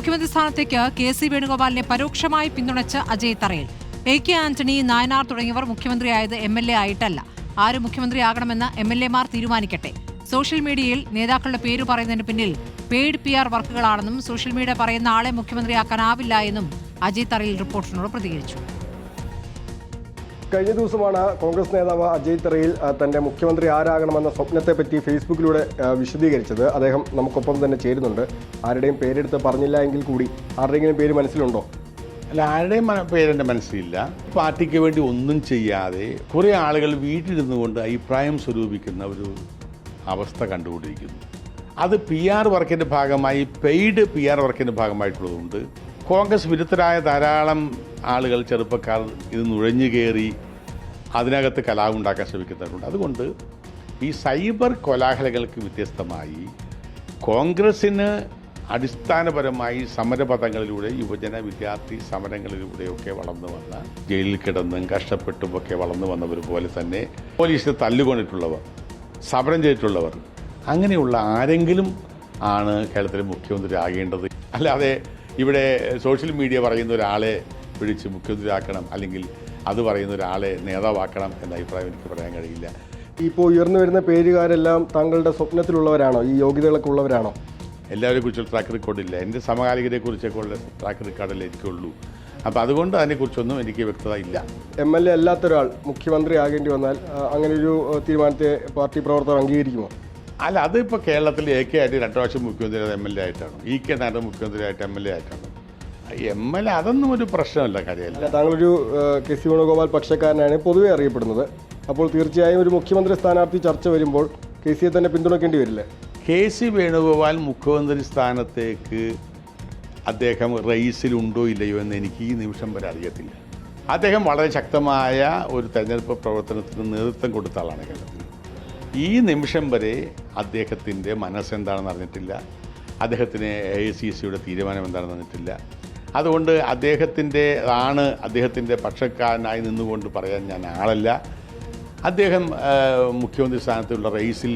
മുഖ്യമന്ത്രി സ്ഥാനത്തേക്ക് കെ.സി. വേണുഗോപാലിനെ പരോക്ഷമായി പിന്തുണച്ച അജയ് തറയിൽ. എ.കെ. ആന്റണി, നായനാർ തുടങ്ങിയവർ മുഖ്യമന്ത്രിയായത് എം.എൽ.എ ആയിട്ടല്ല. ആര് മുഖ്യമന്ത്രിയാകണമെന്ന് എം.എൽ.എമാർ തീരുമാനിക്കട്ടെ. സോഷ്യൽ മീഡിയയിൽ നേതാക്കളുടെ പേര് പറയുന്നതിന് പിന്നിൽ പെയ്ഡ് PR വർക്കുകളാണെന്നും സോഷ്യൽ മീഡിയ പറയുന്ന ആളെ മുഖ്യമന്ത്രിയാക്കാനാവില്ല എന്നും അജയ് തറയിൽ റിപ്പോർട്ടറിനോട് പ്രതികരിച്ചു. കഴിഞ്ഞ ദിവസമാണ് കോൺഗ്രസ് നേതാവ് അജയ് തറയിൽ തന്റെ മുഖ്യമന്ത്രി ആരാകണമെന്ന സ്വപ്നത്തെപ്പറ്റി ഫേസ്ബുക്കിലൂടെ വിശദീകരിച്ചത്. അദ്ദേഹം നമുക്കൊപ്പം തന്നെ ചേരുന്നുണ്ട്. ആരുടെയും പേരെടുത്ത് പറഞ്ഞില്ല എങ്കിൽ കൂടി ആരുടെയെങ്കിലും പേര് മനസ്സിലുണ്ടോ? അല്ല, ആരുടെയും പേരെൻ്റെ മനസ്സിലില്ല. പാർട്ടിക്ക് വേണ്ടി ഒന്നും ചെയ്യാതെ കുറേ ആളുകൾ വീട്ടിലിരുന്നു കൊണ്ട് അഭിപ്രായം സ്വരൂപിക്കുന്ന ഒരു അവസ്ഥ കണ്ടുകൊണ്ടിരിക്കുന്നു. അത് PR വർക്കിൻ്റെ ഭാഗമായി, പെയ്ഡ് PR വർക്കിൻ്റെ ഭാഗമായിട്ടുള്ളതുകൊണ്ട് കോൺഗ്രസ് വിരുദ്ധരായ ധാരാളം ആളുകൾ, ചെറുപ്പക്കാർ ഇത് നുഴഞ്ഞു കയറി അതിനകത്ത് കലാപമുണ്ടാക്കാൻ ശ്രമിക്കുന്നവരുണ്ട്. അതുകൊണ്ട് ഈ സൈബർ കോലാഹലങ്ങൾക്ക് വ്യത്യസ്തമായി കോൺഗ്രസ്സിന് അടിസ്ഥാനപരമായി സമരപഥങ്ങളിലൂടെ, യുവജന വിദ്യാർത്ഥി സമരങ്ങളിലൂടെയൊക്കെ വളർന്നു വന്ന, ജയിലിൽ കിടന്നും കഷ്ടപ്പെട്ടുമൊക്കെ വളർന്നു വന്നവർ പോലെ തന്നെ പോലീസിനെ തല്ലുകൊണ്ടിട്ടുള്ളവർ, സമരം ചെയ്തിട്ടുള്ളവർ, അങ്ങനെയുള്ള ആരെങ്കിലും ആണ് കേരളത്തിലെ മുഖ്യമന്ത്രി ആകേണ്ടത്. അല്ലാതെ ഇവിടെ സോഷ്യൽ മീഡിയ പറയുന്ന ഒരാളെ പിടിച്ച് മുഖ്യമന്ത്രിയാക്കണം, അല്ലെങ്കിൽ അത് പറയുന്ന ഒരാളെ നേതാവാക്കണം എന്ന അഭിപ്രായം എനിക്ക് പറയാൻ കഴിയില്ല. ഇപ്പോൾ ഉയർന്നു വരുന്ന പേരുകാരെല്ലാം താങ്കളുടെ സ്വപ്നത്തിലുള്ളവരാണോ? ഈ യോഗ്യതകളൊക്കെ ഉള്ളവരാണോ? എല്ലാവരെ കുറിച്ചുള്ള ട്രാക്ക് റെക്കോർഡില്ല. എൻ്റെ സമകാലികരെ കുറിച്ചൊക്കെ ഉള്ള ട്രാക്ക് റെക്കോർഡല്ലേ എനിക്കുള്ളൂ. അപ്പോൾ അതുകൊണ്ട് അതിനെക്കുറിച്ചൊന്നും എനിക്ക് വ്യക്തത ഇല്ല. MLA അല്ലാത്ത ഒരാൾ മുഖ്യമന്ത്രി ആകേണ്ടി വന്നാൽ അങ്ങനെയൊരു തീരുമാനത്തെ പാർട്ടി പ്രവർത്തകർ അംഗീകരിക്കുമോ? അല്ല, അതിപ്പോൾ കേരളത്തിൽ AK ആയിട്ട് 2 പ്രാവശ്യം മുഖ്യമന്ത്രി MLA ആയിട്ടാണ്, EK നായർ മുഖ്യമന്ത്രിയായിട്ട് MLA ആയിട്ടാണ്. MLA അതൊന്നും ഒരു പ്രശ്നമല്ല, കാര്യമല്ല. താങ്കളൊരു കെ.സി. വേണുഗോപാൽ പക്ഷക്കാരനാണ് പൊതുവെ അറിയപ്പെടുന്നത്. അപ്പോൾ തീർച്ചയായും ഒരു മുഖ്യമന്ത്രി സ്ഥാനാർത്ഥി ചർച്ച വരുമ്പോൾ കെ.സിയെ തന്നെ പിന്തുണയ്ക്കേണ്ടി വരില്ലേ? കെ.സി. വേണുഗോപാൽ മുഖ്യമന്ത്രി സ്ഥാനത്തേക്ക് അദ്ദേഹം റേസിലുണ്ടോ ഇല്ലയോ എന്ന് എനിക്ക് ഈ നിമിഷം വരെ അറിയത്തില്ല. അദ്ദേഹം വളരെ ശക്തമായ ഒരു തെരഞ്ഞെടുപ്പ് പ്രവർത്തനത്തിന് നേതൃത്വം കൊടുത്ത ആളാണ് കേരളത്തിൽ. ഈ നിമിഷം വരെ അദ്ദേഹത്തിൻ്റെ മനസ്സെന്താണെന്ന് അറിഞ്ഞിട്ടില്ല. അദ്ദേഹത്തിന് AICCയുടെ തീരുമാനം എന്താണെന്ന് അറിഞ്ഞിട്ടില്ല. അതുകൊണ്ട് അദ്ദേഹത്തിൻ്റെ പക്ഷക്കാരനായി നിന്നുകൊണ്ട് പറയാൻ ഞാൻ ആളല്ല. അദ്ദേഹം മുഖ്യമന്ത്രി സ്ഥാനത്തുള്ള റേസിൽ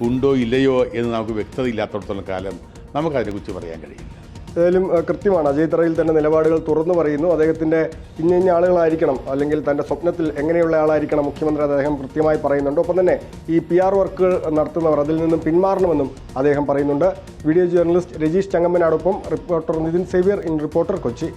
ഉണ്ടോ ഇല്ലയോ എന്ന് നമുക്ക് വ്യക്തത ഇല്ലാത്തടത്തോളം കാലം നമുക്കതിനെക്കുറിച്ച് പറയാൻ കഴിയില്ല. ഏതായാലും കൃത്യമാണ്, അജയ് തറയിൽ തന്നെ നിലപാടുകൾ തുറന്നു പറയുന്നു. അദ്ദേഹത്തിൻ്റെ ഇന്ന ആളുകളായിരിക്കണം, അല്ലെങ്കിൽ തൻ്റെ സ്വപ്നത്തിൽ എങ്ങനെയുള്ള ആളായിരിക്കണം മുഖ്യമന്ത്രി, അദ്ദേഹം കൃത്യമായി പറയുന്നുണ്ട്. ഒപ്പം തന്നെ ഈ PR വർക്കുകൾ നടത്തുന്നവർ അതിൽ നിന്നും പിന്മാറണമെന്നും അദ്ദേഹം പറയുന്നുണ്ട്. വീഡിയോ ജേർണലിസ്റ്റ് രജീഷ് ചങ്ങമ്പനാടൊപ്പം reporter Nithin Xavier, in reporter, Kochi.